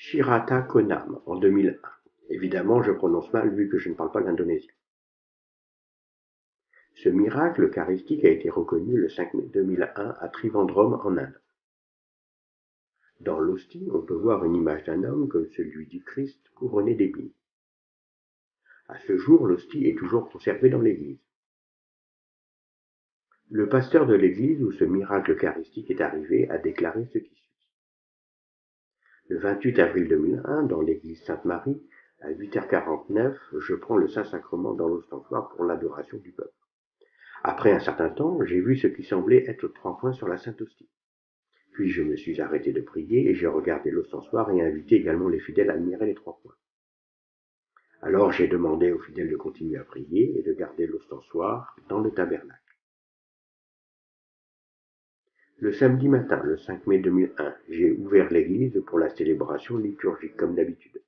Shirata Konam en 2001. Évidemment, je prononce mal vu que je ne parle pas l'indonésien. Ce miracle eucharistique a été reconnu le 5 mai 2001 à Trivandrum en Inde. Dans l'hostie, on peut voir une image d'un homme comme celui du Christ couronné d'épines. À ce jour, l'hostie est toujours conservée dans l'église. Le pasteur de l'église où ce miracle eucharistique est arrivé a déclaré ce qui suit. Le 28 avril 2001, dans l'église Sainte-Marie, à 8h49, je prends le Saint-Sacrement dans l'ostensoir pour l'adoration du peuple. Après un certain temps, j'ai vu ce qui semblait être 3 points sur la Sainte Hostie. Puis je me suis arrêté de prier et j'ai regardé l'ostensoir et invité également les fidèles à admirer les 3 points. Alors j'ai demandé aux fidèles de continuer à prier et de garder l'ostensoir dans le tabernacle. Le samedi matin, le 5 mai 2001, j'ai ouvert l'église pour la célébration liturgique comme d'habitude.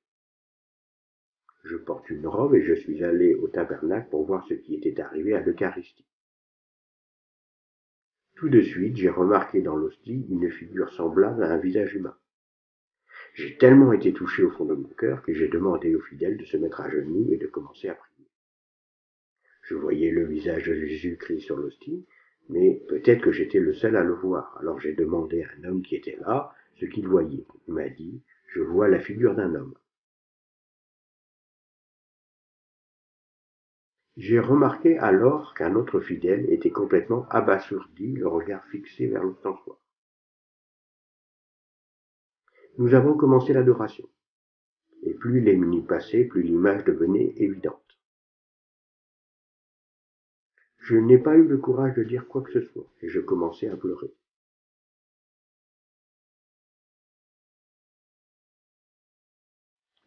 Je porte une robe et je suis allé au tabernacle pour voir ce qui était arrivé à l'Eucharistie. Tout de suite, j'ai remarqué dans l'hostie une figure semblable à un visage humain. J'ai tellement été touché au fond de mon cœur que j'ai demandé aux fidèles de se mettre à genoux et de commencer à prier. Je voyais le visage de Jésus-Christ sur l'hostie, mais peut-être que j'étais le seul à le voir. Alors j'ai demandé à un homme qui était là ce qu'il voyait. Il m'a dit « Je vois la figure d'un homme ». J'ai remarqué alors qu'un autre fidèle était complètement abasourdi, le regard fixé vers l'ostensoir. Nous avons commencé l'adoration, et plus les minutes passaient, plus l'image devenait évidente. Je n'ai pas eu le courage de dire quoi que ce soit, et je commençais à pleurer.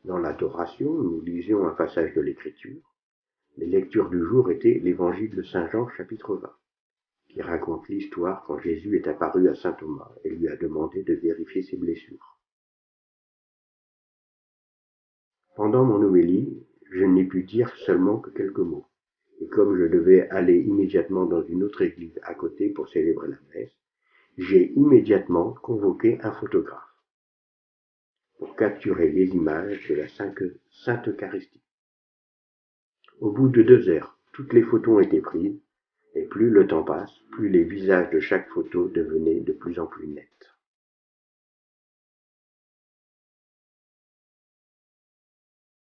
Dans l'adoration, nous lisions un passage de l'Écriture. Les lectures du jour étaient l'Évangile de Saint Jean, chapitre 20, qui raconte l'histoire quand Jésus est apparu à saint Thomas et lui a demandé de vérifier ses blessures. Pendant mon homélie, je n'ai pu dire seulement que quelques mots, et comme je devais aller immédiatement dans une autre église à côté pour célébrer la messe, j'ai immédiatement convoqué un photographe pour capturer les images de la Sainte Eucharistie. Au bout de 2 heures, toutes les photos ont été prises, et plus le temps passe, plus les visages de chaque photo devenaient de plus en plus nets.